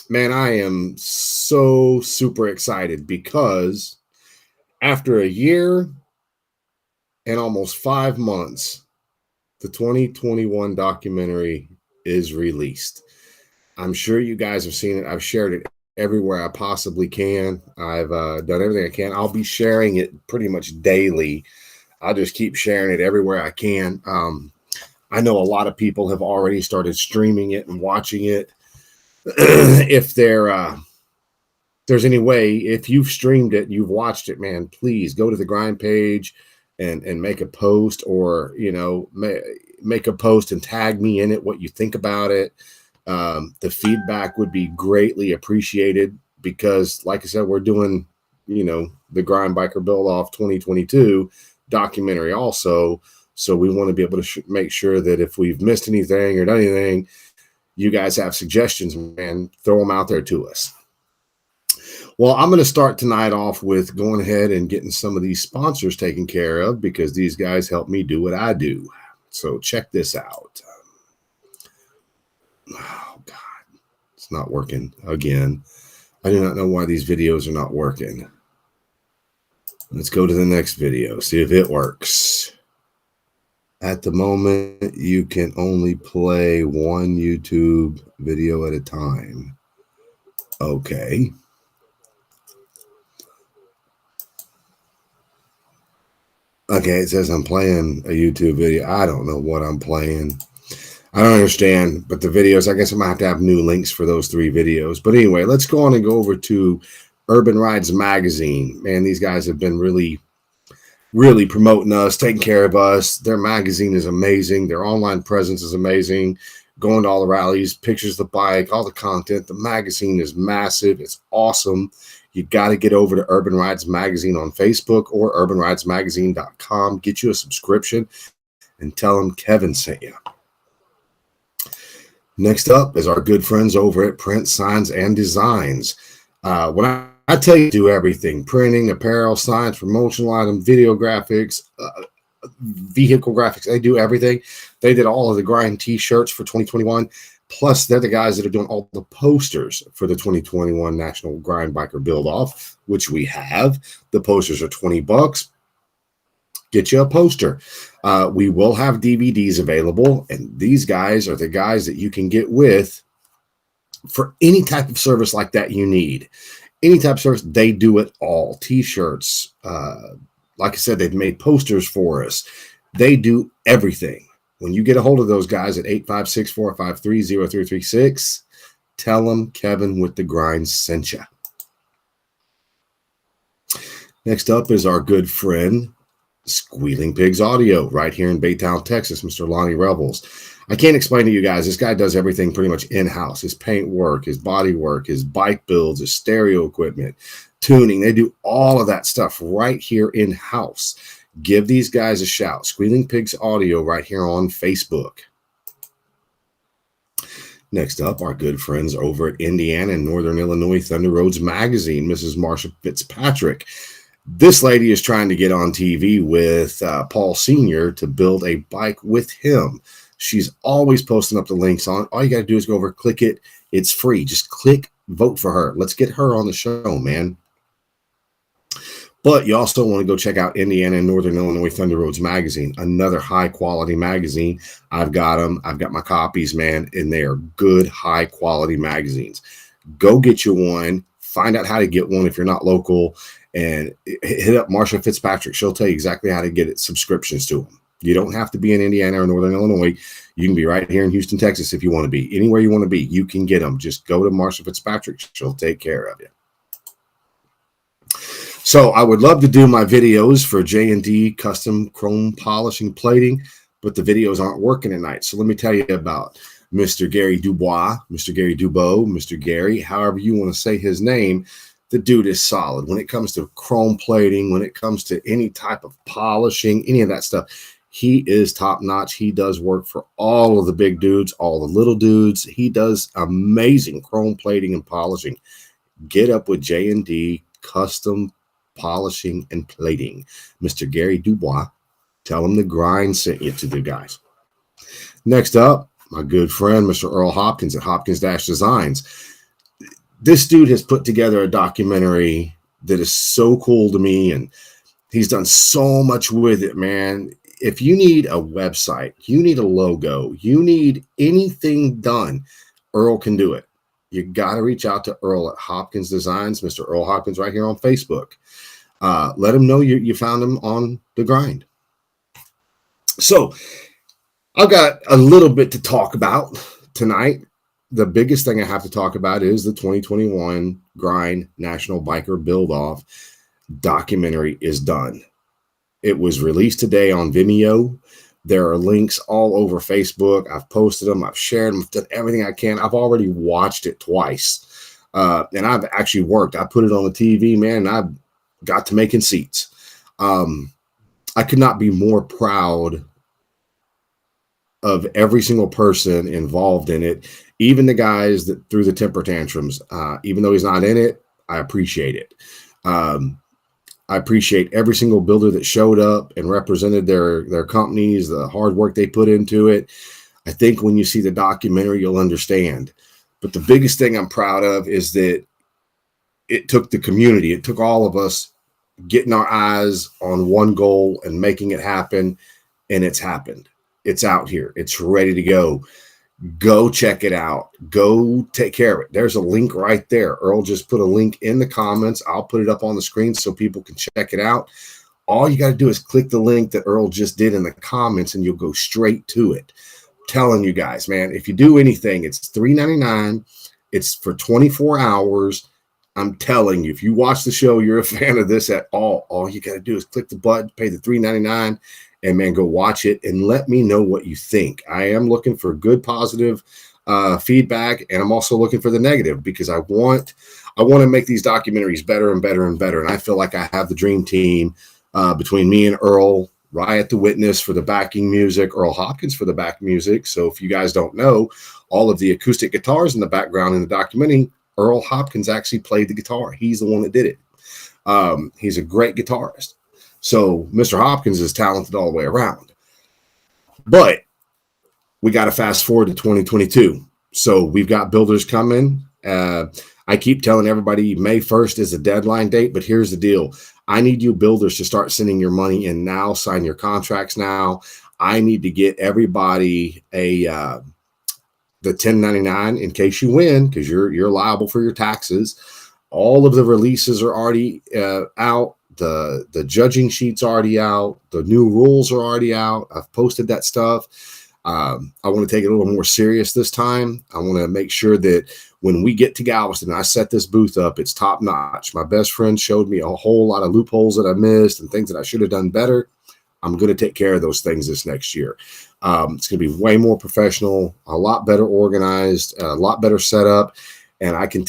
Man, I am so super excited because after a year and almost 5 months, the 2021 documentary is released. I'm sure you guys have seen it. I've shared it everywhere I possibly can. I've done everything I can. I'll be sharing it pretty much daily. I'll just keep sharing it everywhere I can. I know a lot of people have already started streaming it and watching it. If there's any way, if you've streamed it, you've watched it, man, please go to the grind page and make a post, or make a post and tag me in it, what you think about it. The feedback would be greatly appreciated because, like I said, we're doing the Grind Biker Build Off 2022 documentary also. So we want to be able to make sure that if we've missed anything or done anything, you guys have suggestions, man, throw them out there to us. Well, I'm going to start tonight off with going ahead and getting some of these sponsors taken care of because these guys help me do what I do. So check this out. Oh, God. It's not working again. I do not know why these videos are not working. Let's go to the next video, see if it works. At the moment, you can only play one YouTube video at a time. Okay. Okay, it says I'm playing a YouTube video. I don't know what I'm playing. I don't understand, but the videos, I guess I might have to have new links for those 3 videos. But anyway, let's go on and go over to Urban Rides Magazine. Man, these guys have been really promoting us, taking care of us. Their magazine is amazing. Their online presence is amazing. Going to all the rallies, pictures of the bike, all the content. The magazine is massive. It's awesome. You got to get over to Urban Rides Magazine on Facebook or urbanridesmagazine.com. Get you a subscription and tell them Kevin sent you. Next up is our good friends over at Print Signs and Designs. When I tell you to do everything: printing, apparel, signs, promotional items, video graphics, vehicle graphics, they do everything. They did all of the Grind t-shirts for 2021. Plus, they're the guys that are doing all the posters for the 2021 National Grind Biker Build Off, which we have. The posters are $20. Get you a poster. We will have DVDs available, and these guys are the guys that you can get with for any type of service like that you need. Any type of service, they do it all. T-shirts, like I said, they've made posters for us. They do everything. When you get a hold of those guys at 856-453-0336, tell them Kevin with the Grind sent you. Next up is our good friend Squealing Pigs Audio right here in Baytown, Texas, Mr. Lonnie Rebels. I can't explain to you guys. This guy does everything pretty much in-house. His paint work, his body work, his bike builds, his stereo equipment, tuning. They do all of that stuff right here in-house. Give these guys a shout. Squealing Pigs Audio right here on Facebook. Next up, our good friends over at Indiana and Northern Illinois Thunder Roads Magazine, Mrs. Marsha Fitzpatrick. This lady is trying to get on TV with Paul Sr. to build a bike with him. She's always posting up the links on. All you got to do is go over, click it. It's free. Just click, vote for her. Let's get her on the show, man. But you also want to go check out Indiana and Northern Illinois Thunder Roads Magazine, another high-quality magazine. I've got them. I've got my copies, man, and they are good, high-quality magazines. Go get you one. Find out how to get one if you're not local, and hit up Marsha Fitzpatrick. She'll tell you exactly how to get it, subscriptions to them. You don't have to be in Indiana or Northern Illinois. You can be right here in Houston, Texas if you want to be. Anywhere you want to be, you can get them. Just go to Marsha Fitzpatrick. She'll take care of you. So I would love to do my videos for J&D custom chrome polishing plating, but the videos aren't working tonight. So let me tell you about Mr. Gary Dubois, Mr. Gary Dubois, Mr. Gary, however you want to say his name. The dude is solid when it comes to chrome plating, when it comes to any type of polishing, any of that stuff. He is top notch. He does work for all of the big dudes, all the little dudes. He does amazing chrome plating and polishing. Get up with J&D custom polishing and plating. Mr. Gary Dubois, tell him the Grind sent you to the guys. Next up, my good friend, Mr. Earl Hopkins at Hopkins Designs. this dude has put together a documentary that is so cool to me, and he's done so much with it, man. If you need a website, you need a logo, you need anything done, Earl can do it. You got to reach out to Earl at Hopkins Designs, Mr. Earl Hopkins, right here on Facebook. Let him know you found him on the grind. So I've got a little bit to talk about tonight. The biggest thing I have to talk about is the 2021 Grind National Biker Build-Off documentary is done. It was released today on Vimeo. There are links all over Facebook. I've posted them. I've shared them. I've done everything I can. I've already watched it twice. And I've actually worked. I put it on the TV, man, and I've got to making seats. I could not be more proud of every single person involved in it, even the guys that threw the temper tantrums. Even though he's not in it, I appreciate it. I appreciate every single builder that showed up and represented their companies, the hard work they put into it. I think when you see the documentary, you'll understand. But the biggest thing I'm proud of is that it took the community. It took all of us getting our eyes on one goal and making it happen. And it's happened. It's out here. It's ready to go. Go check it out. Go take care of it. There's a link right there. Earl just put a link in the comments. I'll put it up on the screen so people can check it out. All you got to do is click the link that Earl just did in the comments and you'll go straight to it. I'm telling you guys, man, if you do anything, it's $3.99. It's for 24 hours. I'm telling you, if you watch the show, you're a fan of this at all you got to do is click the button, pay the $3.99. And man, go watch it and let me know what you think. I am looking for good, positive feedback, and I'm also looking for the negative because I want to make these documentaries better and better and better. And I feel like I have the dream team between me and Earl, Riot the Witness for the backing music, Earl Hopkins for the back music. So if you guys don't know, all of the acoustic guitars in the background in the documentary, Earl Hopkins actually played the guitar. He's the one that did it. He's a great guitarist. So Mr. Hopkins is talented all the way around. But we got to fast forward to 2022. So we've got builders coming. I keep telling everybody May 1st is the deadline date, but here's the deal. I need you builders to start sending your money in now, sign your contracts now. I need to get everybody the 1099 in case you win, because you're liable for your taxes. All of the releases are already out. The judging sheet's already out. The new rules are already out. I've posted that stuff. I want to take it a little more serious this time. I want to make sure that when we get to Galveston, I set this booth up, it's top notch. My best friend showed me a whole lot of loopholes that I missed and things that I should have done better. I'm going to take care of those things this next year. It's going to be way more professional, a lot better organized, a lot better set up. And I can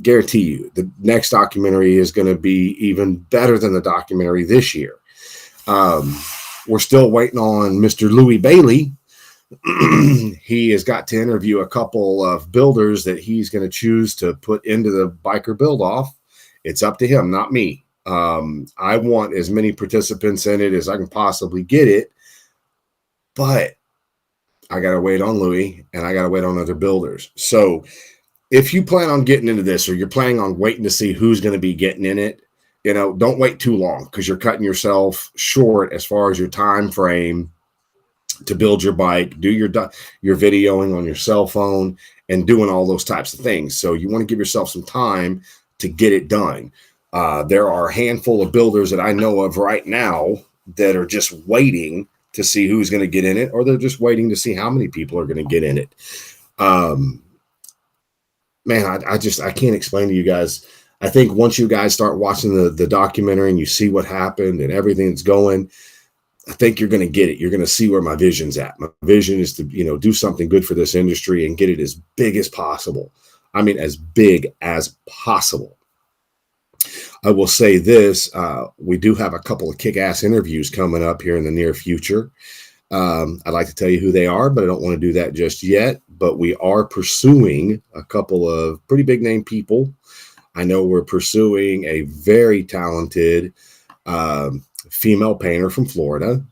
guarantee you the next documentary is going to be even better than the documentary this year. We're still waiting on Mr. Louis Bailey. He has got to interview a couple of builders that he's going to choose to put into the biker build off. It's up to him, not me. I want as many participants in it as I can possibly get it. But I got to wait on Louis and I got to wait on other builders. So if you plan on getting into this or you're planning on waiting to see who's going to be getting in it, don't wait too long because you're cutting yourself short as far as your time frame to build your bike, do your videoing on your cell phone and doing all those types of things. So you want to give yourself some time to get it done. There are a handful of builders that I know of right now that are just waiting to see who's going to get in it, or they're just waiting to see how many people are going to get in it. Man, I can't explain to you guys. I think once you guys start watching the documentary and you see what happened and everything that's going, I think you're going to get it. You're going to see where my vision's at. My vision is to, do something good for this industry and get it as big as possible. I mean, as big as possible. I will say this, we do have a couple of kick-ass interviews coming up here in the near future. I'd like to tell you who they are, but I don't want to do that just yet. But we are pursuing a couple of pretty big name people. I know we're pursuing a very talented female painter from Florida.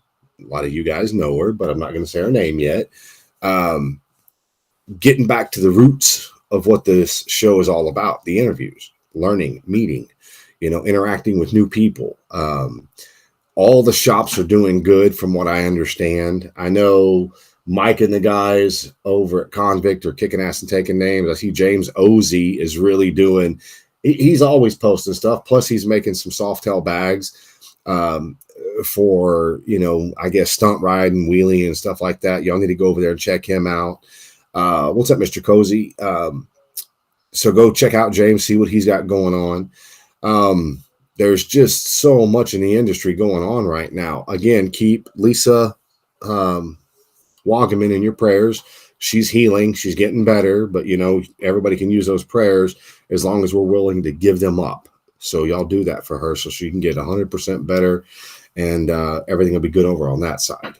A lot of you guys know her, but I'm not going to say her name yet. Getting back to the roots of what this show is all about: the interviews, learning, meeting, interacting with new people. All the shops are doing good from what I understand. I know Mike and the guys over at Convict are kicking ass and taking names. I see James Ozzie is really doing, he's always posting stuff. Plus he's making some soft tail bags for, I guess stunt ride and wheeling and stuff like that. Y'all need to go over there and check him out. What's up, Mr. Cozy? So go check out James, see what he's got going on. There's just so much in the industry going on right now. Again, keep Lisa Wagaman in your prayers. She's healing. She's getting better. But, everybody can use those prayers as long as we're willing to give them up. So y'all do that for her so she can get 100% better, and everything will be good over on that side.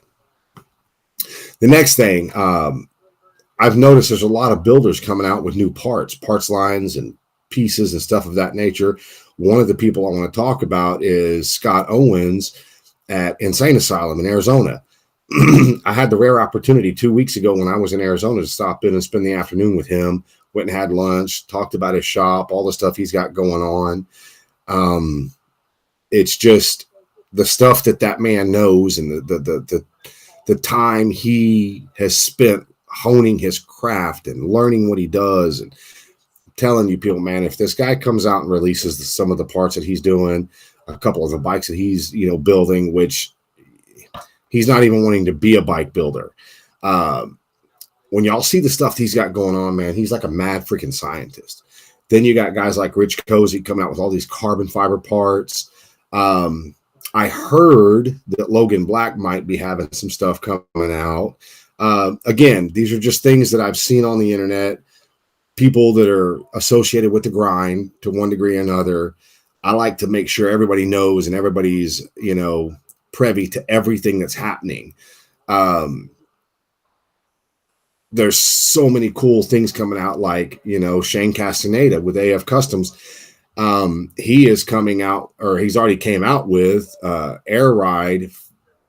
The next thing, I've noticed there's a lot of builders coming out with new parts lines and pieces and stuff of that nature. One of the people I want to talk about is Scott Owens at Insane Asylum in Arizona. I had the rare opportunity 2 weeks ago when I was in Arizona to stop in and spend the afternoon with him. Went and had lunch, talked about his shop, all the stuff he's got going on. It's just the stuff that man knows, and the time he has spent honing his craft and learning what he does. And telling you people, man, if this guy comes out and releases some of the parts that he's doing, a couple of the bikes that he's, building, which he's not even wanting to be a bike builder. When y'all see the stuff he's got going on, man, he's like a mad freaking scientist. Then you got guys like Rich Cozy coming out with all these carbon fiber parts. I heard that Logan Black might be having some stuff coming out. Again, these are just things that I've seen on the internet. People that are associated with the grind to one degree or another. I like to make sure everybody knows and everybody's, privy to everything that's happening. There's so many cool things coming out, like, Shane Castaneda with AF Customs. He is coming out, or he's already came out with air ride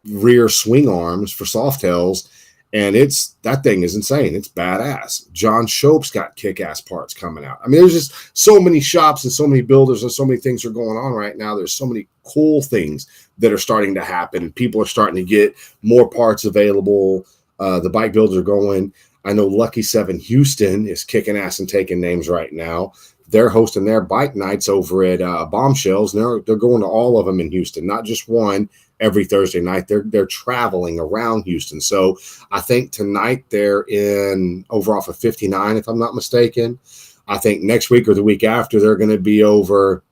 rear swing arms for Softails. And that thing is insane. It's badass. John Shope's got kick-ass parts coming out. I mean, there's just so many shops and so many builders and so many things are going on right now. There's so many cool things that are starting to happen. People are starting to get more parts available. The bike builders are going. I know Lucky 7 Houston is kicking ass and taking names right now. They're hosting their bike nights over at Bombshells. And they're going to all of them in Houston, not just one. Every Thursday night, they're traveling around Houston. So I think tonight they're over off of 59, if I'm not mistaken. I think next week or the week after they're going to be over.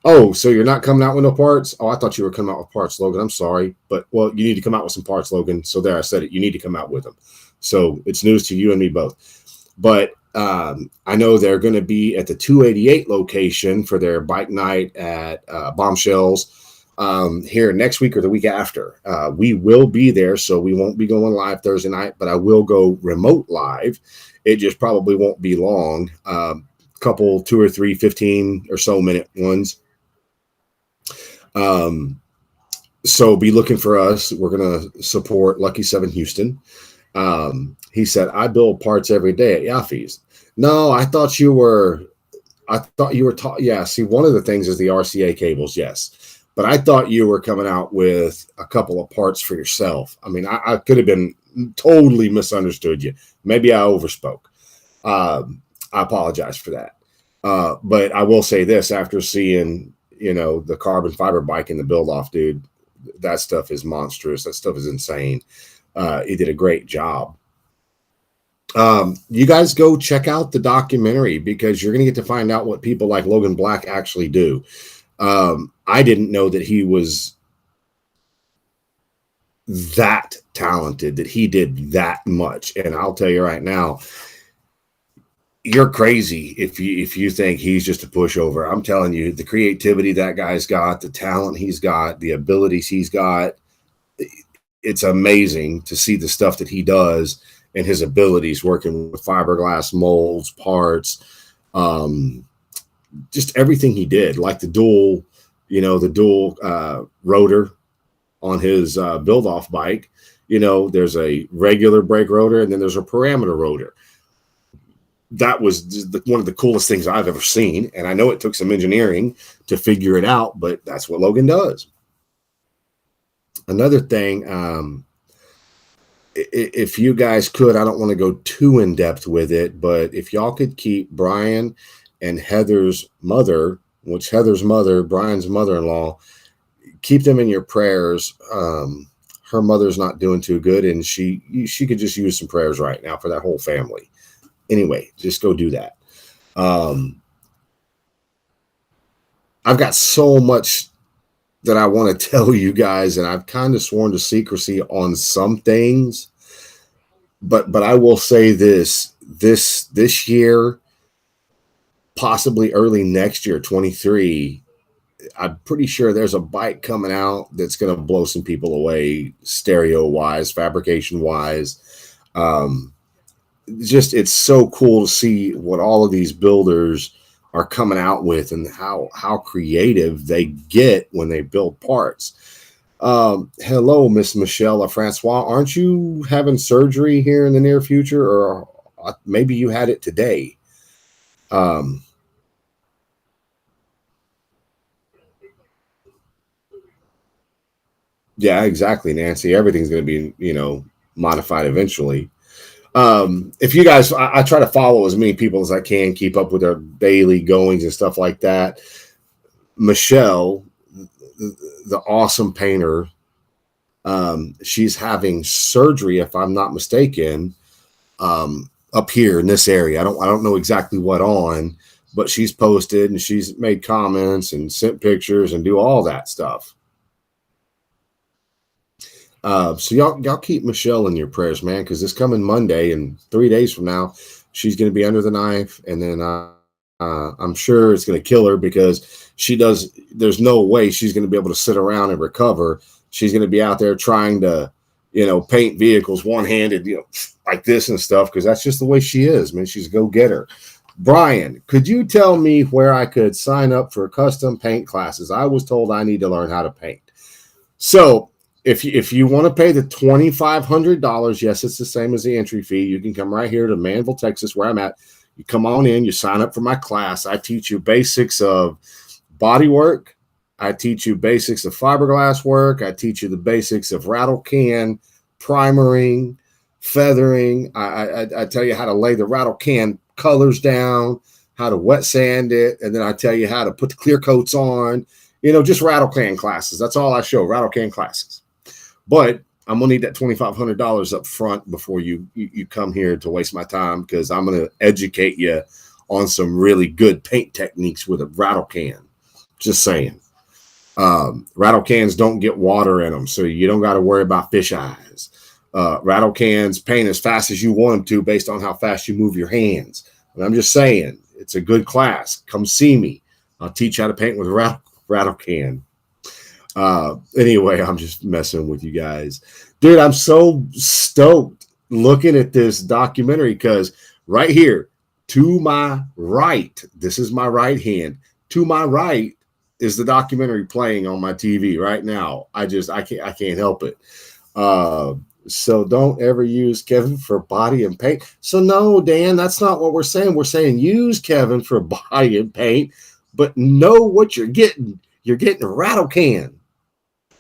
Oh, so you're not coming out with no parts? Oh, I thought you were coming out with parts, Logan. I'm sorry, but you need to come out with some parts, Logan. So there, I said it. You need to come out with them. So it's news to you and me both. But I know they're going to be at the 288 location for their bike night at Bombshells. Here next week or the week after. We will be there, so we won't be going live Thursday night, but I will go remote live. It just probably won't be long. Couple 2 or 3 15 or so minute ones. So be looking for us. We're going to support Lucky 7 Houston. He said, I build parts every day at Yaffe's. No, I thought you were taught. Yeah, see, one of the things is the RCA cables, yes. But I thought you were coming out with a couple of parts for yourself. I mean, I could have been totally misunderstood you. Maybe I overspoke. I apologize for that. But I will say this, after seeing, the carbon fiber bike in the build-off, dude, that stuff is monstrous. That stuff is insane. He did a great job. You guys go check out the documentary, because you're going to get to find out what people like Logan Black actually do. I didn't know that he was that talented, that he did that much. And I'll tell you right now, you're crazy if you think he's just a pushover. I'm telling you, the creativity that guy's got, the talent he's got, the abilities he's got, it's amazing to see the stuff that he does and his abilities working with fiberglass molds, parts, just everything he did, like the dual rotor on his build-off bike. There's a regular brake rotor and then there's a parameter rotor. that was one of the coolest things I've ever seen. And I know it took some engineering to figure it out, but that's what Logan does. Another thing, if you guys could, I don't want to go too in depth with it, but if y'all could keep Brian and Heather's mother, which Heather's mother, Brian's mother-in-law, keep them in your prayers. Her mother's not doing too good, and she could just use some prayers right now for that whole family. Anyway, just go do that. I've got so much that I want to tell you guys, and I've kind of sworn to secrecy on some things, but I will say this year, possibly early next year, 23, I'm pretty sure there's a bike coming out that's going to blow some people away, stereo wise, fabrication wise. Just, it's so cool to see what all of these builders are coming out with and how creative they get when they build parts. Hello, Miss Michelle Francois. Aren't you having surgery here in the near future, or maybe you had it today? Yeah, exactly, Nancy. Everything's going to be, modified eventually. If you guys, I try to follow as many people as I can, keep up with their daily goings and stuff like that. Michelle, the awesome painter, she's having surgery, if I'm not mistaken, up here in this area. I don't know exactly what on, but she's posted and she's made comments and sent pictures and do all that stuff. So y'all keep Michelle in your prayers, man, because this coming Monday and 3 days from now, she's going to be under the knife, and then I'm sure it's going to kill her because there's no way she's going to be able to sit around and recover. She's going to be out there trying to, paint vehicles one-handed, like this and stuff, because that's just the way she is, man. She's a go-getter. Brian, could you tell me where I could sign up for custom paint classes? I was told I need to learn how to paint. So if you want to pay the $2,500, yes, it's the same as the entry fee. You can come right here to Manville, Texas, where I'm at. You come on in, you sign up for my class. I teach you basics of body work. I teach you basics of fiberglass work. I teach you the basics of rattle can, primering, feathering. I tell you how to lay the rattle can colors down, how to wet sand it, and then I tell you how to put the clear coats on. Just rattle can classes. That's all I show, rattle can classes. But I'm going to need that $2,500 up front before you come here to waste my time, because I'm going to educate you on some really good paint techniques with a rattle can. Just saying. Rattle cans don't get water in them, so you don't got to worry about fish eyes. Rattle cans paint as fast as you want them to based on how fast you move your hands. And I'm just saying, it's a good class. Come see me. I'll teach you how to paint with a rattle can. Anyway, I'm just messing with you guys. Dude, I'm so stoked looking at this documentary, because right here to my right, this is my right hand, to my right is the documentary playing on my TV right now. I can't help it. So don't ever use Kevin for body and paint. So no, Dan, that's not what we're saying. We're saying use Kevin for body and paint, but know what you're getting. You're getting a rattle can.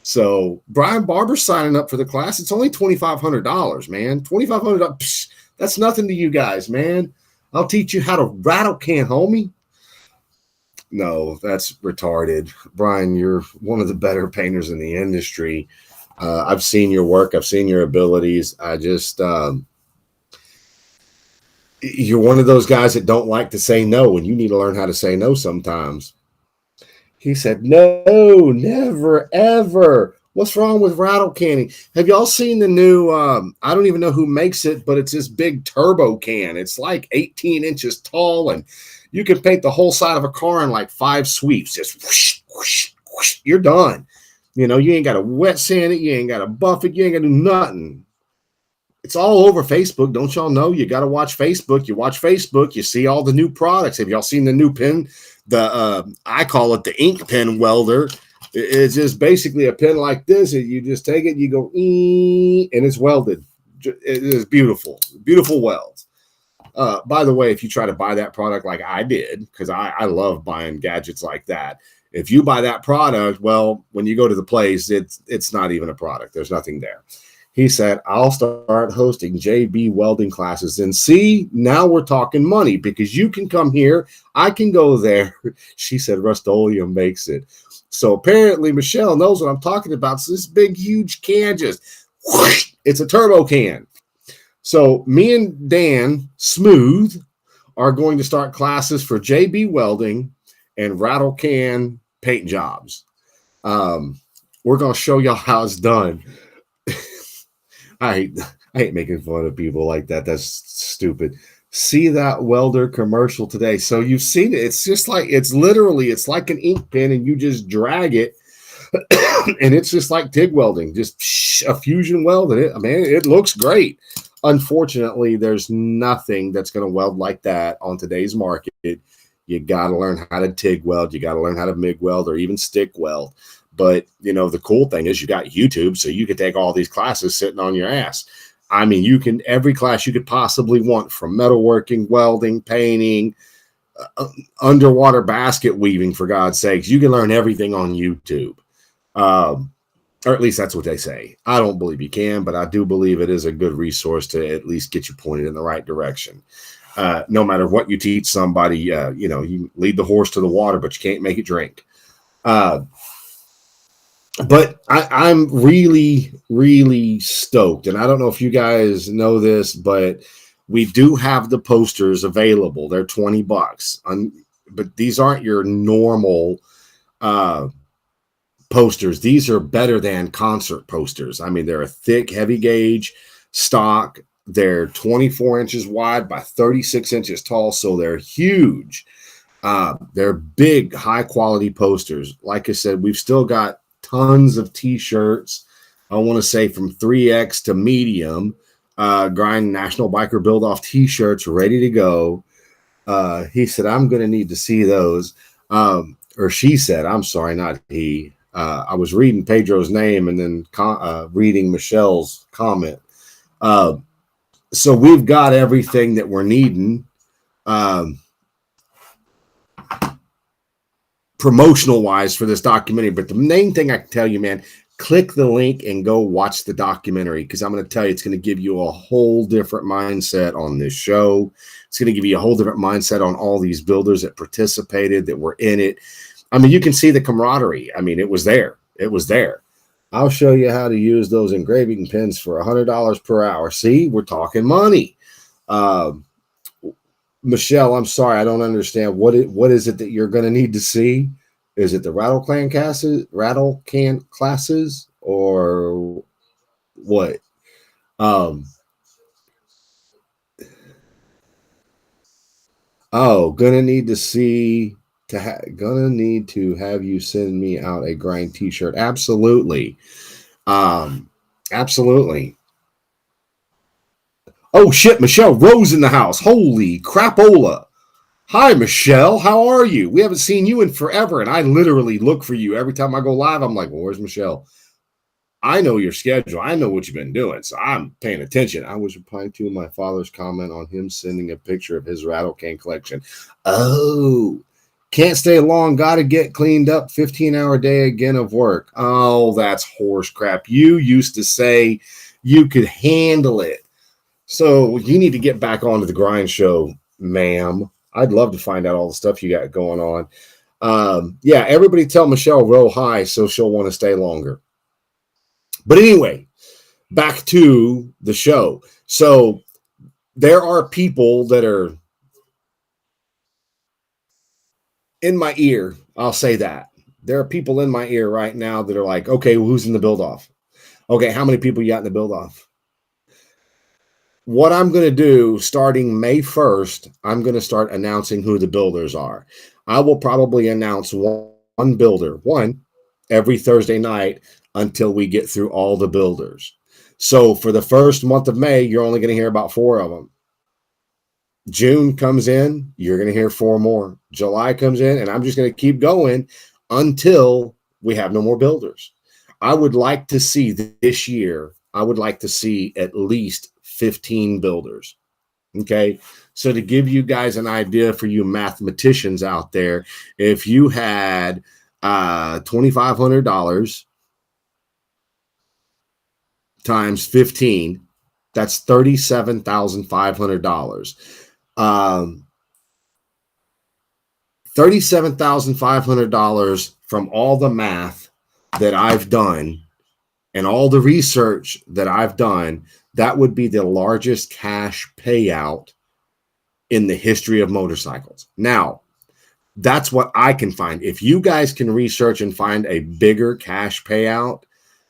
So Brian Barber's signing up for the class. It's only $2,500, man. $2,500. That's nothing to you guys, man. I'll teach you how to rattle can, homie. No, that's retarded. Brian, you're one of the better painters in the industry. I've seen your work. I've seen your abilities. You're one of those guys that don't like to say no, and you need to learn how to say no sometimes. He said, no, never, ever. What's wrong with rattle canning? Have y'all seen the new, I don't even know who makes it, but it's this big turbo can. It's like 18 inches tall, and you can paint the whole side of a car in like 5 sweeps. Just whoosh, whoosh, whoosh, you're done. You ain't got to wet sand it. You ain't got to buff it. You ain't got to do nothing. It's all over Facebook. Don't y'all know? You got to watch Facebook. You watch Facebook, you see all the new products. Have y'all seen the new pen? I call it the ink pen welder. It's just basically a pen like this. You just take it, you go, and it's welded. It is beautiful. Beautiful weld. By the way, if you try to buy that product like I did, because I love buying gadgets like that, if you buy that product, well, when you go to the place, it's not even a product. There's nothing there. He said, I'll start hosting JB welding classes. And see, now we're talking money because you can come here. I can go there. She said, Rust-Oleum makes it. So apparently Michelle knows what I'm talking about. So this big, huge can just, whoosh, it's a turbo can. So me and Dan Smooth are going to start classes for JB welding and rattle can paint jobs. We're going to show y'all how it's done. I hate making fun of people like that. That's stupid. See that welder commercial today. So you've seen it. It's just like, it's like an ink pen and you just drag it and it's just like TIG welding, just a fusion weld. And it looks great. Unfortunately, there's nothing that's going to weld like that on today's market. You got to learn how to TIG weld. You got to learn how to MIG weld or even stick weld. But, the cool thing is you got YouTube, so you can take all these classes sitting on your ass. I mean, you can, every class you could possibly want, from metalworking, welding, painting, underwater basket weaving, for God's sakes. You can learn everything on YouTube. Or at least that's what they say. I don't believe you can, but I do believe it is a good resource to at least get you pointed in the right direction. No matter what you teach somebody, you lead the horse to the water, but you can't make it drink. But I'm really, really stoked. And I don't know if you guys know this, but we do have the posters available. They're $20. But these aren't your normal posters. These are better than concert posters. I mean, they're a thick, heavy gauge stock. They're 24 inches wide by 36 inches tall. So they're huge. They're big, high quality posters. Like I said, we've still got tons of t-shirts. I want to say from 3X to medium, Grind National Biker Build Off t-shirts ready to go. He said, I'm going to need to see those. Or she said, I'm sorry, not he. I was reading Pedro's name and then reading Michelle's comment. So we've got everything that we're needing. Promotional wise for this documentary, but the main thing I can tell you, man, click the link and go watch the documentary, because I'm going to tell you, it's going to give you a whole different mindset on this show. It's going to give you a whole different mindset on all these builders that participated, that were in it. I mean, you can see the camaraderie. I mean, it was there. It was there. I'll show you how to use those engraving pens for $100 per hour. See, we're talking money. Michelle, I'm sorry, I don't understand. What is it that you're going to need to see? Is it the rattle can classes, or what? Gonna need to have you send me out a grind t-shirt. Absolutely. Absolutely. Oh shit, Michelle Rose in the house. Holy crapola. Hi, Michelle. How are you? We haven't seen you in forever, and I literally look for you every time I go live. I'm like, well, where's Michelle? I know your schedule. I know what you've been doing, so I'm paying attention. I was replying to my father's comment on him sending a picture of his rattle can collection. Oh, can't stay long. Got to get cleaned up. 15-hour day again of work. Oh, that's horse crap. You used to say you could handle it. So you need to get back onto the grind show, ma'am. I'd love to find out all the stuff you got going on. Yeah, everybody tell Michelle row high so she'll want to stay longer. But anyway, back to the show. So there are people that are in my ear. I'll say that. There are people in my ear right now that are like, okay, well, who's in the build off? Okay, how many people you got in the build off? What I'm going to do starting May 1st, I'm going to start announcing who the builders are. I will probably announce one builder, every Thursday night until we get through all the builders. So for the first month of May, you're only going to hear about 4 of them. June comes in, you're going to hear 4 more. July comes in, and I'm just going to keep going until we have no more builders. I would like to see this year, I would like to see at least 15 builders. Okay. So to give you guys an idea for you mathematicians out there, if you had $2,500 times 15, that's $37,500. Um, $37,500 from all the math that I've done and all the research that I've done, that would be the largest cash payout in the history of motorcycles. Now, that's what I can find. If you guys can research and find a bigger cash payout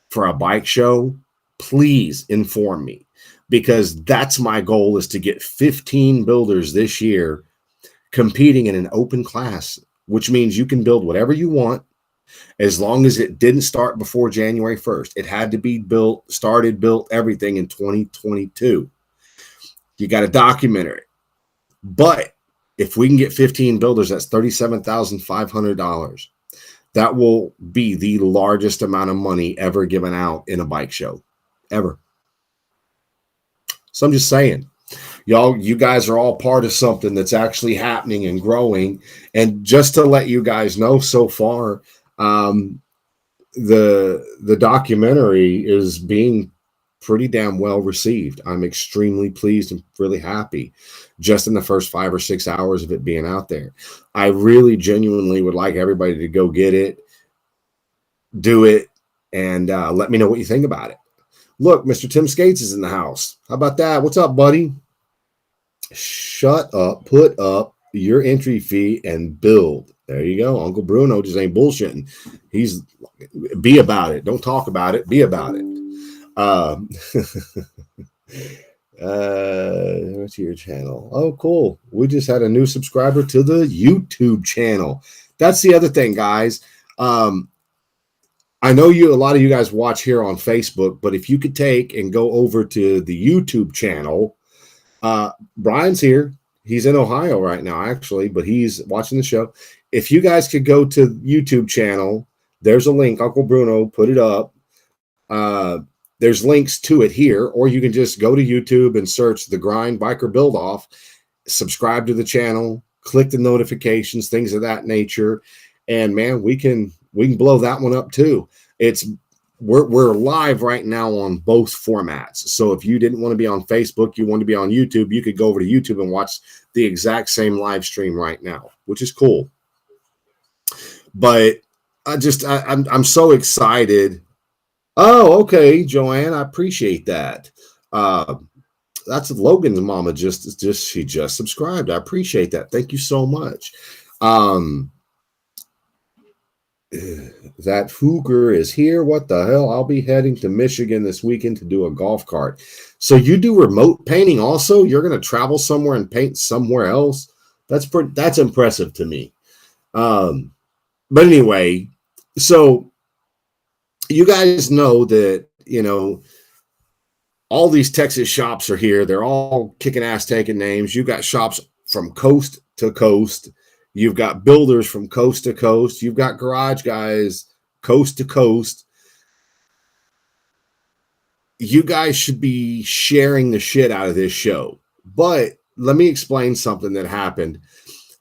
for a bike show, please inform me, because that's my goal, is to get 15 builders this year competing in an open class, which means you can build whatever you want as long as it didn't start before January 1st. It had to be built, everything in 2022. You got to document it. But if we can get 15 builders, that's $37,500. That will be the largest amount of money ever given out in a bike show, ever. So I'm just saying, you guys are all part of something that's actually happening and growing. And just to let you guys know, so far, the documentary is being pretty damn well received. I'm extremely pleased and really happy just in the first 5 or 6 hours of it being out there. I really genuinely would like everybody to go get it, do it, and let me know what you think about it. Look, Mr. Tim Skates is in the house. How about that? What's up, buddy? Shut up, put up your entry fee and build. There you go. Uncle Bruno just ain't bullshitting. He's be about it. Don't talk about it. Be about it. What's your channel? Oh, cool. We just had a new subscriber to the YouTube channel. That's the other thing, guys. I know a lot of you guys watch here on Facebook, but if you could take and go over to the YouTube channel, Brian's here. He's in Ohio right now, actually, but he's watching the show. If you guys could go to YouTube channel, there's a link. Uncle Bruno put it up. There's links to it here, or you can just go to YouTube and search The Grind Biker Build Off, subscribe to the channel, click the notifications, things of that nature. And man, we can blow that one up too. We're live right now on both formats. So if you didn't want to be on Facebook, you want to be on YouTube, you could go over to YouTube and watch the exact same live stream right now, which is cool. But I'm so excited. Oh, okay, Joanne, I appreciate that. That's Logan's mama. She just subscribed. I appreciate that. Thank you so much. That Fugger is here. What the hell? I'll be heading to Michigan this weekend to do a golf cart. So you do remote painting also? You're going to travel somewhere and paint somewhere else? That's impressive to me. But anyway, so you guys know that, all these Texas shops are here. They're all kicking ass, taking names. You've got shops from coast to coast. You've got builders from coast to coast. You've got garage guys coast to coast. You guys should be sharing the shit out of this show. But let me explain something that happened.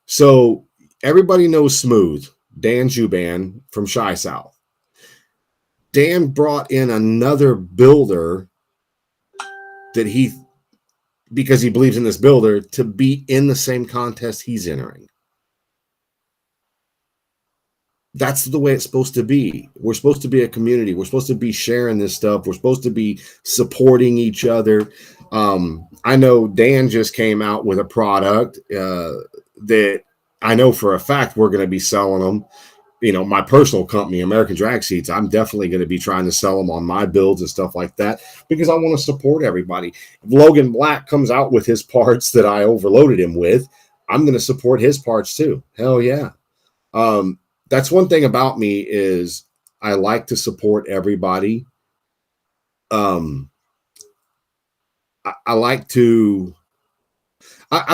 So everybody knows Smooth, Dan Juban from Shy South. Dan brought in another builder because he believes in this builder, to be in the same contest he's entering. That's the way it's supposed to be. We're supposed to be a community. We're supposed to be sharing this stuff. We're supposed to be supporting each other. I know Dan just came out with a product that I know for a fact we're going to be selling them. My personal company, American Drag Seats, I'm definitely going to be trying to sell them on my builds and stuff like that, because I want to support everybody. If Logan Black comes out with his parts that I overloaded him with, I'm going to support his parts too. Hell yeah. That's one thing about me, is I like to support everybody. I've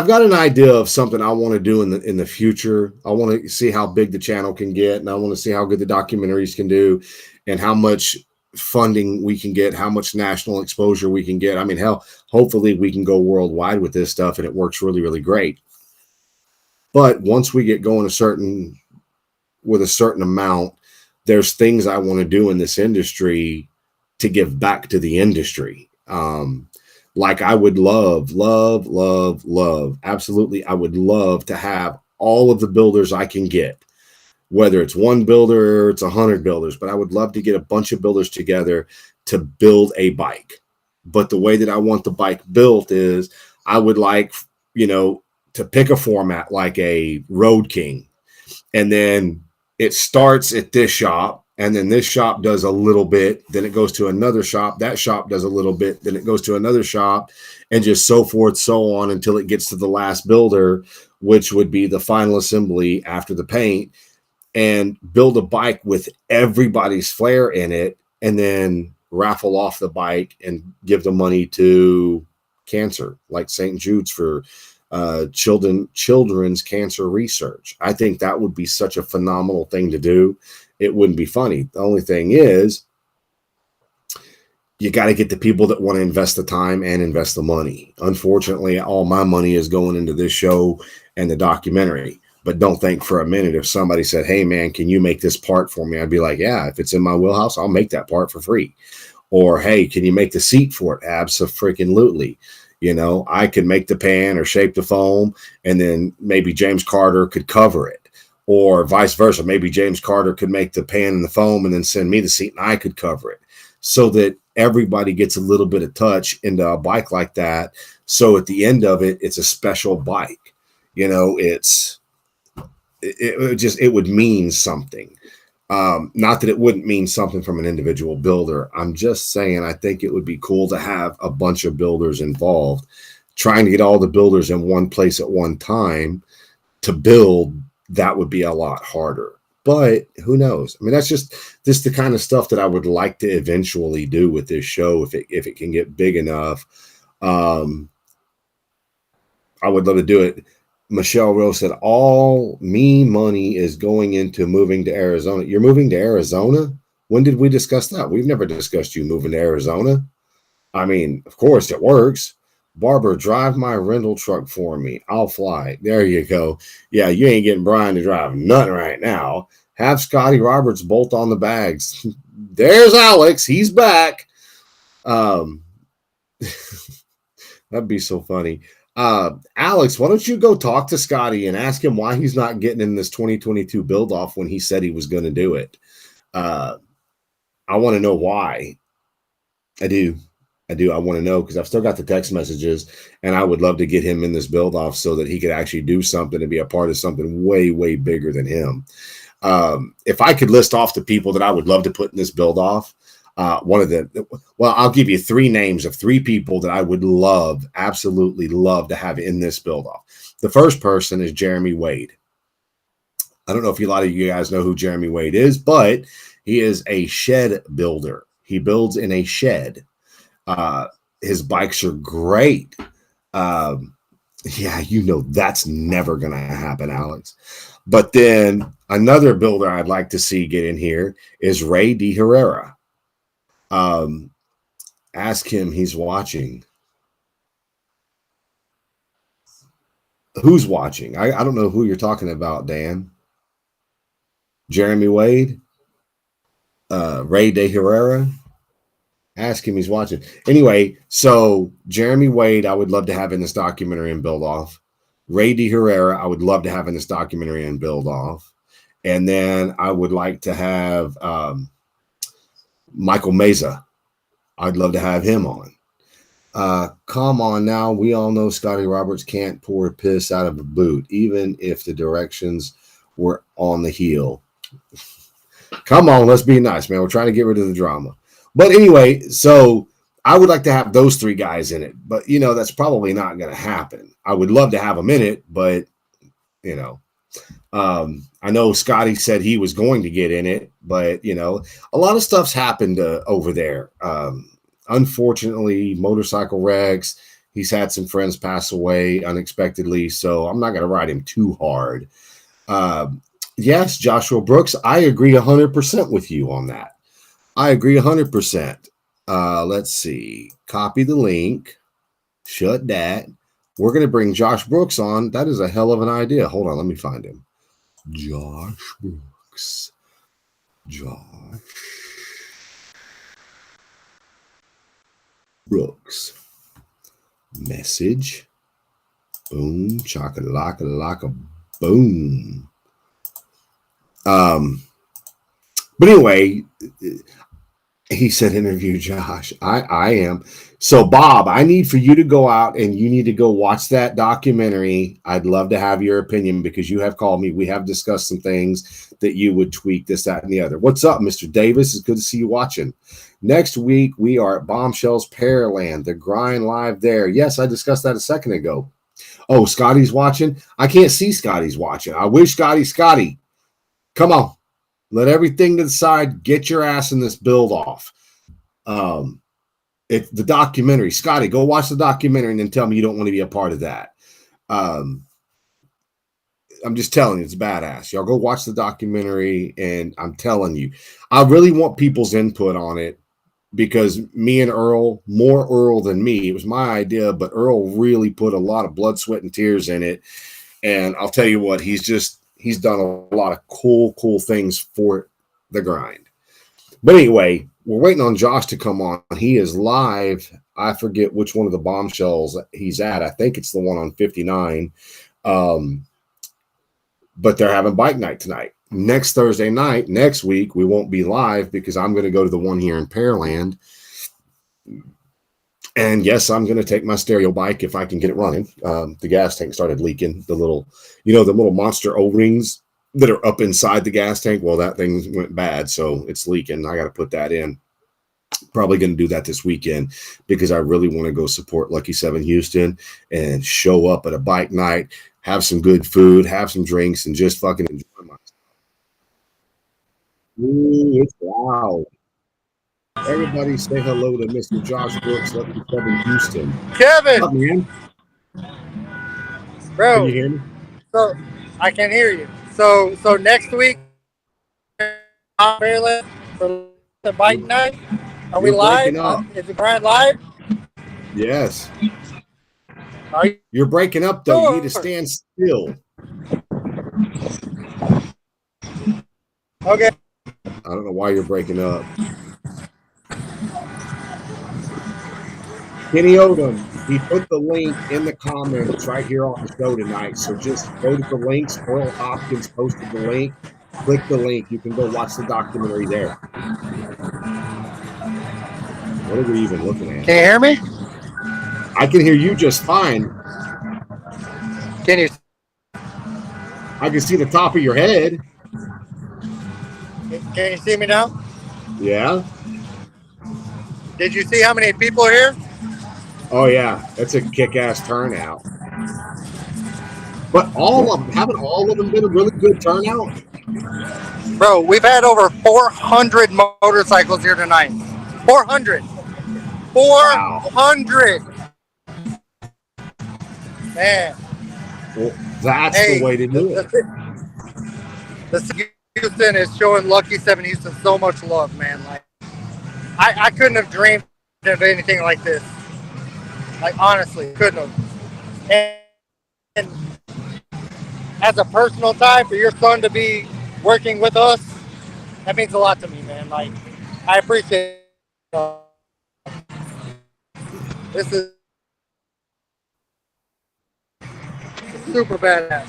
got an idea of something I want to do in the future. I want to see how big the channel can get, and I want to see how good the documentaries can do, and how much funding we can get, how much national exposure we can get. I mean, hell, hopefully we can go worldwide with this stuff and it works really, really great. But once we get going with a certain amount, there's things I want to do in this industry to give back to the industry. Like I would love, absolutely, I would love to have all of the builders I can get, whether it's one builder or it's 100 builders, but I would love to get a bunch of builders together to build a bike. But the way that I want the bike built is I would like, to pick a format like a Road King, and then it starts at this shop, and then this shop does a little bit, then it goes to another shop, that shop does a little bit, then it goes to another shop, and just so forth, so on, until it gets to the last builder, which would be the final assembly after the paint, and build a bike with everybody's flair in it, and then raffle off the bike and give the money to cancer, like St. Jude's for children's cancer research. I think that would be such a phenomenal thing to do. It wouldn't be funny. The only thing is, you got to get the people that want to invest the time and invest the money. Unfortunately, all my money is going into this show and the documentary. But don't think for a minute, if somebody said, hey man, can you make this part for me? I'd be like, yeah, if it's in my wheelhouse, I'll make that part for free. Or, hey, can you make the seat for it? Abso-freaking-lutely. I could make the pan or shape the foam, and then maybe James Carter could cover it, or vice versa. Maybe James Carter could make the pan and the foam and then send me the seat and I could cover it, so that everybody gets a little bit of touch into a bike like that. So at the end of it, it's a special bike. It would mean something. Not that it wouldn't mean something from an individual builder. I'm just saying, I think it would be cool to have a bunch of builders involved. Trying to get all the builders in one place at one time to build, that would be a lot harder. But who knows? I mean, that's just the kind of stuff that I would like to eventually do with this show if it can get big enough. I would love to do it. Michelle Rose said, all me money is going into moving to Arizona. You're moving to Arizona? When did we discuss that? We've never discussed you moving to Arizona. I mean, of course it works. Barbara, drive my rental truck for me. I'll fly. There you go. Yeah, you ain't getting Brian to drive nothing right now. Have Scotty Roberts bolt on the bags. There's Alex. He's back. That'd be so funny. Alex, why don't you go talk to Scotty and ask him why he's not getting in this 2022 build off when he said he was going to do it. I want to know why. I do. I want to know, because I've still got the text messages, and I would love to get him in this build off so that he could actually do something and be a part of something way, way bigger than him. If I could list off the people that I would love to put in this build off, I'll give you 3 names of 3 people that I would absolutely love to have in this build off. The first person is Jeremy Wade. I don't know if a lot of you guys know who Jeremy Wade is, but he is a shed builder. He builds in a shed. His bikes are great. Yeah, that's never going to happen, Alex. But then another builder I'd like to see get in here is Ray De Herrera. Ask him, he's watching. Who's watching? I don't know who you're talking about, Dan. Jeremy Wade? Ray De Herrera? Ask him, he's watching. Anyway, so Jeremy Wade, I would love to have in this documentary and build off. Ray De Herrera, I would love to have in this documentary and build off. And then I would like to have Michael Meza. I'd love to have him on. Come on now. We all know Scotty Roberts can't pour piss out of a boot, even if the directions were on the heel. Come on, let's be nice, man. We're trying to get rid of the drama. But anyway, so I would like to have those 3 guys in it. But, that's probably not going to happen. I would love to have them in it, but, I know Scotty said he was going to get in it, but, a lot of stuff's happened over there. Unfortunately, motorcycle wrecks. He's had some friends pass away unexpectedly, so I'm not going to ride him too hard. Yes, Joshua Brooks, I agree 100% with you on that. I agree 100%. Let's see. Copy the link. Shut that. We're going to bring Josh Brooks on. That is a hell of an idea. Hold on. Let me find him. Josh Brooks. Josh Brooks. Message. Boom. Chaka-laka-laka. Boom. But anyway, he said, interview Josh. I am. So, Bob, I need for you to go out and you need to go watch that documentary. I'd love to have your opinion because you have called me. We have discussed some things that you would tweak, this, that, and the other. What's up, Mr. Davis? It's good to see you watching. Next week, we are at Bombshells Pearland, the grind live there. Yes, I discussed that a second ago. Oh, Scotty's watching? I can't see Scotty's watching. I wish Scotty, come on. Let everything to the side. Get your ass in this build off. It's the documentary. Scotty, go watch the documentary and then tell me you don't want to be a part of that. I'm just telling you, it's badass. Y'all go watch the documentary, and I'm telling you, I really want people's input on it because me and Earl, more Earl than me, it was my idea, but Earl really put a lot of blood, sweat, and tears in it. And I'll tell you what, he's done a lot of cool things for the grind. But anyway, we're waiting on Josh to come on. He is live. I forget which one of the bombshells he's at. I think it's the one on 59. But they're having bike night tonight. Next Thursday night, next week, we won't be live because I'm going to go to the one here in Pearland. And yes, I'm going to take my stereo bike if I can get it running. The gas tank started leaking. The little monster O-rings that are up inside the gas tank. Well, that thing went bad, so it's leaking. I got to put that in. Probably going to do that this weekend because I really want to go support Lucky 7 Houston and show up at a bike night, have some good food, have some drinks, and just fucking enjoy myself. Ooh, it's loud. Everybody say hello to Mr. Josh Brooks, Lucky 7 Houston. Kevin! What's up, man? Bro, can you hear me? So I can hear you. So next week, Maryland for the bike night. Are we live? Is the grind live? Yes. You're breaking up though. You need to stand still. Okay. I don't know why you're breaking up. Kenny Odom, he put the link in the comments right here on the show tonight. So just go to the links. Earl Hopkins posted the link. Click the link. You can go watch the documentary there. What are we even looking at? Can you hear me? I can hear you just fine. Can you? I can see the top of your head. Can you see me now? Yeah. Did you see how many people are here? Oh yeah, that's a kick-ass turnout. But haven't all of them been a really good turnout? Bro, we've had over 400 motorcycles here tonight. 400. 400. Wow. Man. Well, that's the way to do it. The Houston is showing Lucky 7 Houston so much love, man. Like, I couldn't have dreamed of anything like this. Like, honestly, couldn't have. And as a personal tie for your son to be working with us, that means a lot to me, man. Like, I appreciate it. This is super badass.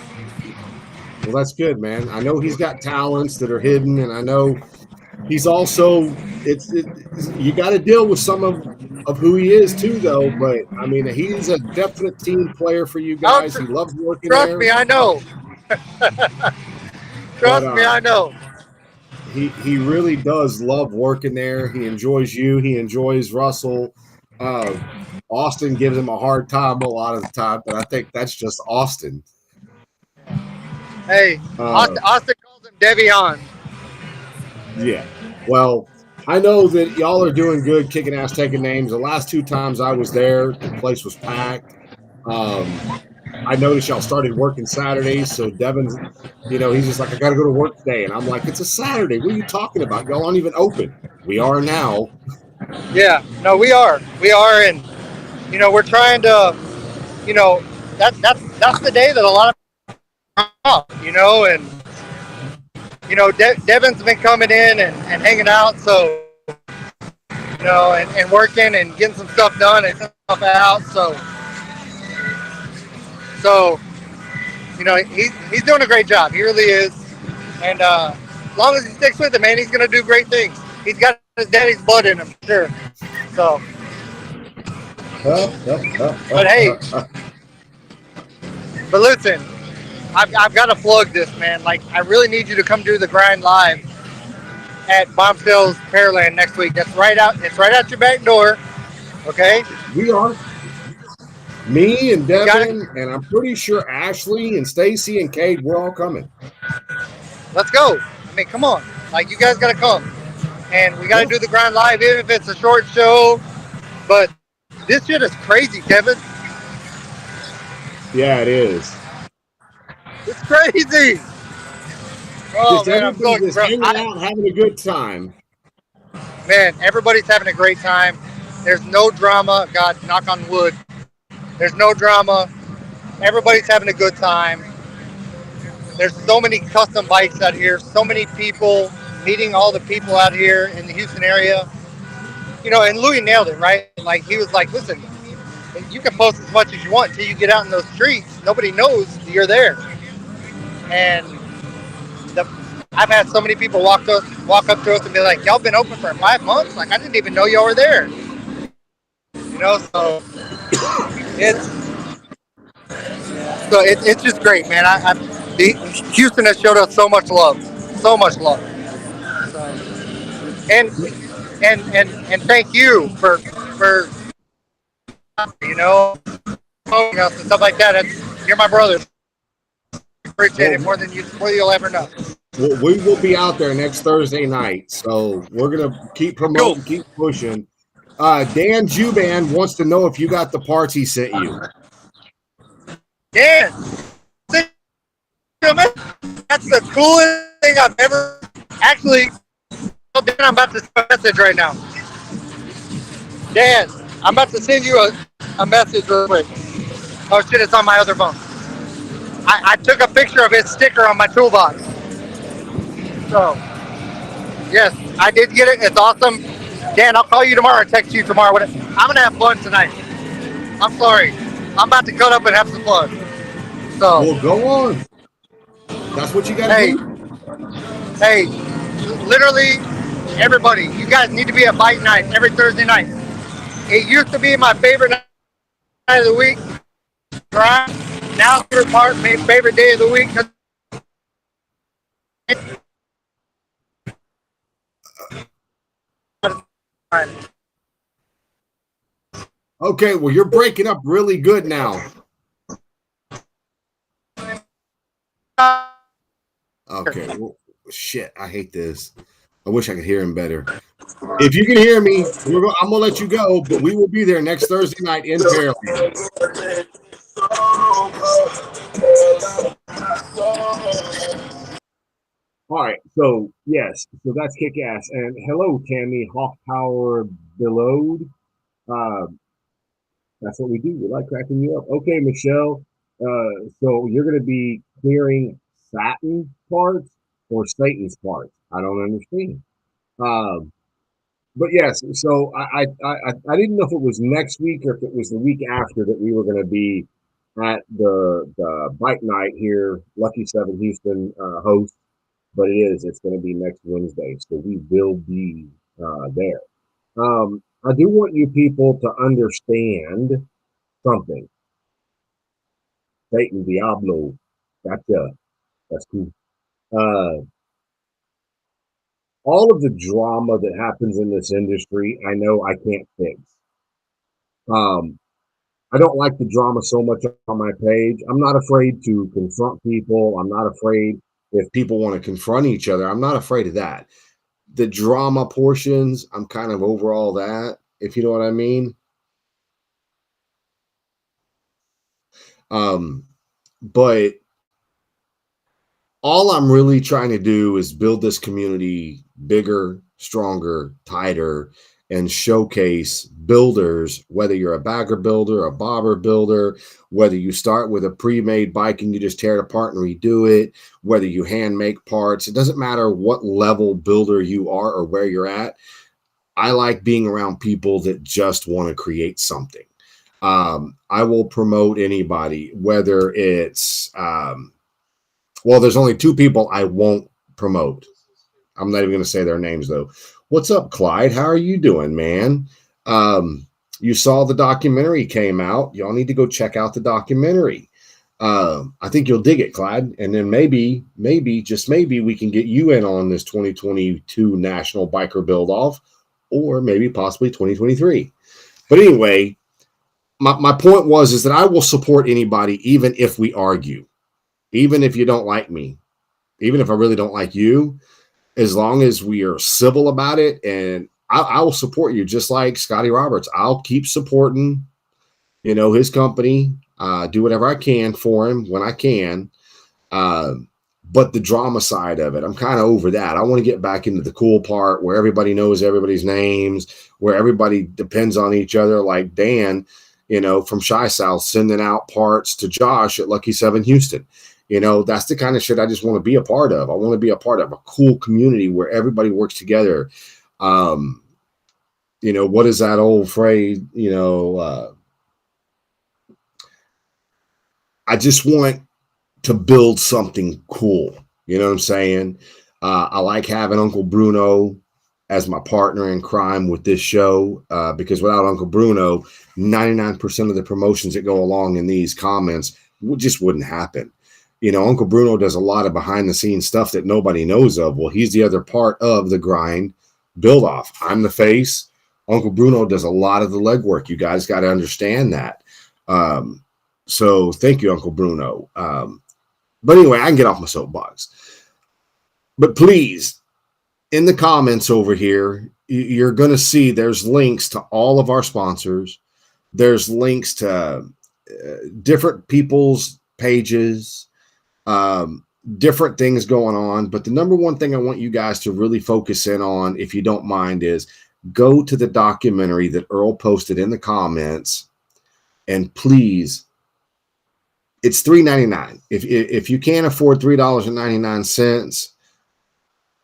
Well, that's good, man. I know he's got talents that are hidden, and I know he's also you got to deal with some of who he is too, though. But I mean, he's a definite team player for you guys. He loves working there. Trust me, I know. Trust me, I know. He really does love working there. He enjoys you. He enjoys Russell. Austin gives him a hard time a lot of the time, but I think that's just Austin. Hey, Austin calls him Devion. Yeah. Well, I know that y'all are doing good, kicking ass, taking names. The last two times I was there, the place was packed. I noticed y'all started working Saturdays, so Devin's, he's just like, I got to go to work today, and I'm like, it's a Saturday. What are you talking about? Y'all aren't even open. We are now. Yeah, no, we are, and we're trying to, that's the day that a lot of and Devin's been coming in and hanging out, so and working and getting some stuff done and stuff out, so he's doing a great job. He really is, and as long as he sticks with it, man, he's gonna do great things. He's got his daddy's blood in him, sure. So, but hey, but listen, I've got to plug this, man. Like, I really need you to come do the grind live at Bombshells Pearland next week. That's right out. It's right out your back door. Okay. We are. Me and You got Devin, to. and I'm pretty sure Ashley and Stacy and Cade, we're all coming. Let's go. I mean, come on. Like, you guys got to come, and we got to Yeah. do the grind live, even if it's a short show. But this shit is crazy, Kevin. Yeah, it is. It's crazy. Oh Just man, I'm everybody so just bro. hanging out, having a good time. Man, everybody's having a great time. There's no drama. God, knock on wood. There's no drama. Everybody's having a good time. There's so many custom bikes out here. So many people meeting all the people out here in the Houston area. And Louis nailed it, right? Like, he was like, listen, you can post as much as you want until you get out in those streets. Nobody knows you're there. And the, I've had so many people walk up to us and be like, y'all been open for 5 months? Like, I didn't even know y'all were there. So it's it's just great, man. Houston has showed us so much love. So, and and thank you for and stuff like that. You're my brother. Appreciate it more than you'll ever know. We will be out there next Thursday night, so we're gonna keep promoting, keep pushing. Dan Juban wants to know if you got the parts he sent you. Dan, that's the coolest thing I've ever actually. Dan, I'm about to send a message right now. Dan, I'm about to send you a message real quick. Oh shit, it's on my other phone. I took a picture of his sticker on my toolbox. So, yes, I did get it. It's awesome. Dan, I'll call you tomorrow or text you tomorrow. I'm going to have fun tonight. I'm sorry. I'm about to cut up and have some fun. So, well, go on. That's what you got to do. Hey, literally, everybody, you guys need to be at bike night every Thursday night. It used to be my favorite night of the week. Right? Now, favorite day of the week. Okay, well, you're breaking up really good now. Okay, well, shit, I hate this. I wish I could hear him better. If you can hear me, I'm gonna let you go, but we will be there next Thursday night in Pearland. All right, so yes, so that's kick ass. And hello, Tammy Hawk Power Belowed. That's what we do. We like cracking you up. Okay, Michelle. So you're going to be clearing Satin parts or Satan's parts? I don't understand. Um, but yes, so I didn't know if it was next week or if it was the week after that we were going to be at the bike night here, Lucky Seven Houston host. But it is. It's going to be next Wednesday, so we will be there. I do want you people to understand something. Satan Diablo. Gotcha. That's cool. Uh, all of the drama that happens in this industry, I know I can't fix. Um, I don't like the drama so much on my page. I'm not afraid to confront people. I'm not afraid if people want to confront each other. I'm not afraid of that. The drama portions, I'm kind of over all that, if you know what I mean. But all I'm really trying to do is build this community bigger, stronger, tighter, and showcase builders, whether you're a bagger builder, a bobber builder, whether you start with a pre-made bike and you just tear it apart and redo it, whether you hand make parts. It doesn't matter what level builder you are or where you're at. I like being around people that just want to create something. I will promote anybody, whether it's well, there's only two people I won't promote. I'm not even going to say their names, though. What's up, Clyde? How are you doing, man? You saw the documentary came out. Y'all need to go check out the documentary. I think you'll dig it, Clyde. And then maybe, just maybe, we can get you in on this 2022 National Biker Build Off, or maybe possibly 2023. But anyway, my point is that I will support anybody, even if we argue, even if you don't like me, even if I really don't like you, as long as we are civil about it. And I will support you, just like Scotty Roberts. I'll keep supporting, his company, do whatever I can for him when I can. But the drama side of it, I'm kind of over that. I want to get back into the cool part where everybody knows everybody's names, where everybody depends on each other, like Dan, from Shy South, sending out parts to Josh at Lucky 7 Houston. That's the kind of shit I just want to be a part of. I want to be a part of a cool community where everybody works together. What is that old phrase? I just want to build something cool. You know what I'm saying? I like having Uncle Bruno as my partner in crime with this show, because without Uncle Bruno, 99% of the promotions that go along in these comments just wouldn't happen. Uncle Bruno does a lot of behind the scenes stuff that nobody knows of. Well, he's the other part of the grind build off. I'm the face. Uncle Bruno does a lot of the legwork. You guys got to understand that. So thank you, Uncle Bruno. But anyway, I can get off my soapbox. But please, in the comments over here, you're going to see there's links to all of our sponsors. There's links to different people's pages, different things going on. But the number one thing I want you guys to really focus in on, if you don't mind, is go to the documentary that Earl posted in the comments, and please, it's $3.99. If you can't afford $3.99,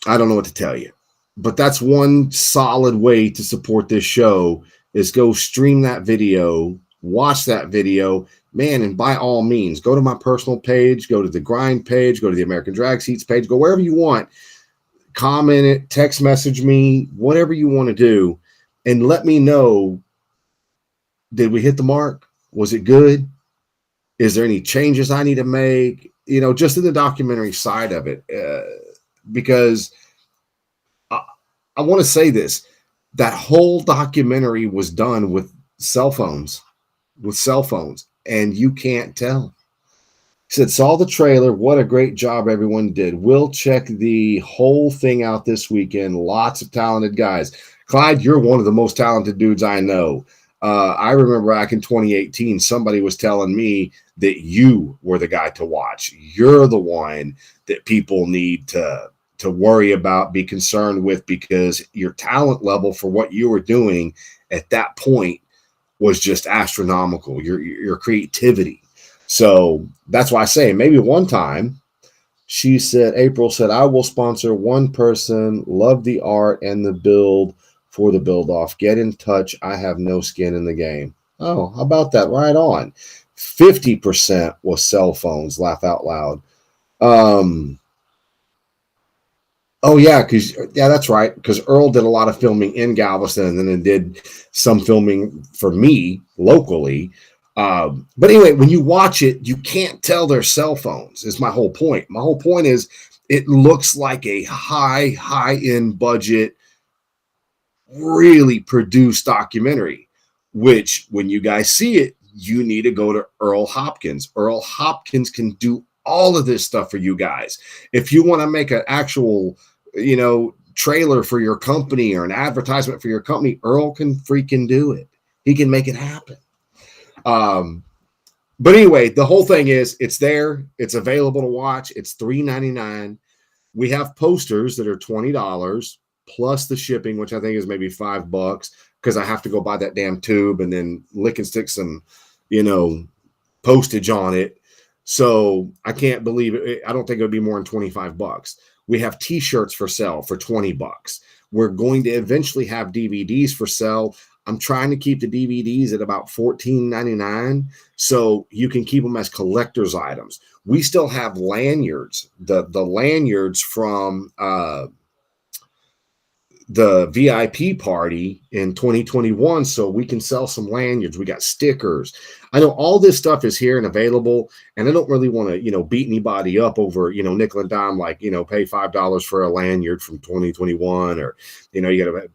I don't know what to tell you. But that's one solid way to support this show, is go stream that video, watch that video, man, and by all means, go to my personal page, go to the grind page, go to the American Drag Seats page, go wherever you want, comment it, text message me, whatever you want to do, and let me know, did we hit the mark? Was it good? Is there any changes I need to make? Just in the documentary side of it, because I want to say this, that whole documentary was done with cell phones, and you can't tell. He said, saw the trailer. What a great job everyone did. We'll check the whole thing out this weekend. Lots of talented guys. Clyde, you're one of the most talented dudes I know. I remember back in 2018, somebody was telling me that you were the guy to watch. You're the one that people need to worry about, be concerned with, because your talent level for what you were doing at that point was just astronomical. Your creativity. So that's why I say maybe one time. She said, April said, I will sponsor one person. Love the art and the build for the build off. Get in touch. I have no skin in the game. Oh, how about that? Right on. 50% was cell phones. Laugh out loud. Oh, yeah, that's right, because Earl did a lot of filming in Galveston, and then did some filming for me locally. But anyway, when you watch it, you can't tell they're cell phones, is my whole point. My whole point is it looks like a high-end budget, really produced documentary, which when you guys see it, you need to go to Earl Hopkins. Earl Hopkins can do all of this stuff for you guys. If you want to make an actual, trailer for your company or an advertisement for your company, Earl can freaking do it. He can make it happen. But anyway, the whole thing is it's there. It's available to watch. It's $3.99. We have posters that are $20 plus the shipping, which I think is maybe $5 because I have to go buy that damn tube and then lick and stick some, postage on it. So I can't believe it. I don't think it would be more than $25. We have t-shirts for sale for $20. We're going to eventually have DVDs for sale. I'm trying to keep the DVDs at about $14.99 so you can keep them as collector's items. We still have lanyards, the lanyards from the VIP party in 2021, so we can sell some lanyards. We got stickers. I know all this stuff is here and available, and I don't really want to, beat anybody up over, nickel and dime, like, pay $5 for a lanyard from 2021, or, you got to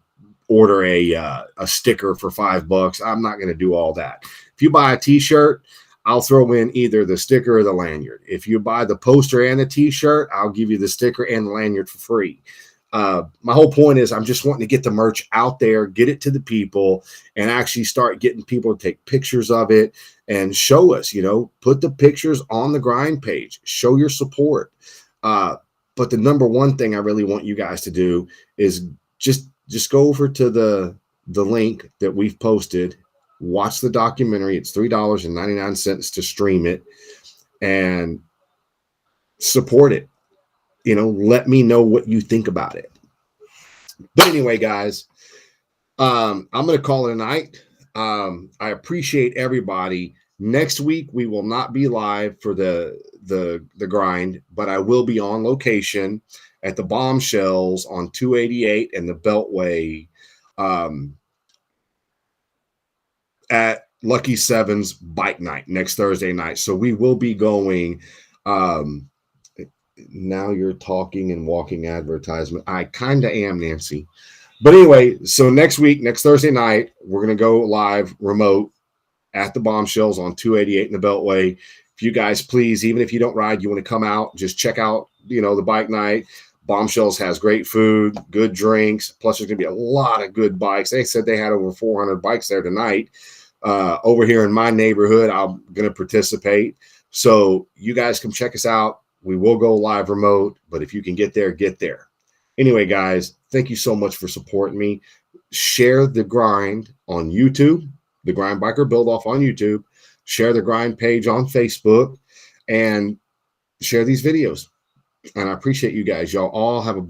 order a sticker for $5. I'm not going to do all that. If you buy a t-shirt, I'll throw in either the sticker or the lanyard. If you buy the poster and the t-shirt, I'll give you the sticker and the lanyard for free. My whole point is I'm just wanting to get the merch out there, get it to the people, and actually start getting people to take pictures of it and show us, put the pictures on the grind page, show your support. But the number one thing I really want you guys to do is just go over to the link that we've posted, watch the documentary. It's $3.99 to stream it and support it. Let me know what you think about it. But anyway, guys, I'm going to call it a night. I appreciate everybody. Next week, we will not be live for the grind, but I will be on location at the Bombshells on 288 and the Beltway at Lucky Seven's bike night next Thursday night. So we will be going. Now you're talking and walking advertisement. I kind of am, Nancy. But anyway, so next week, next Thursday night, we're going to go live remote at the Bombshells on 288 in the Beltway. If you guys, please, even if you don't ride, you want to come out, just check out, the bike night. Bombshells has great food, good drinks. Plus, there's going to be a lot of good bikes. They said they had over 400 bikes there tonight. Over here in my neighborhood, I'm going to participate. So you guys come check us out. We will go live remote, but if you can get there, get there. Anyway, guys, thank you so much for supporting me. Share the grind on YouTube, the Grind Biker Build Off on YouTube. Share the grind page on Facebook and share these videos. And I appreciate you guys. Y'all all have a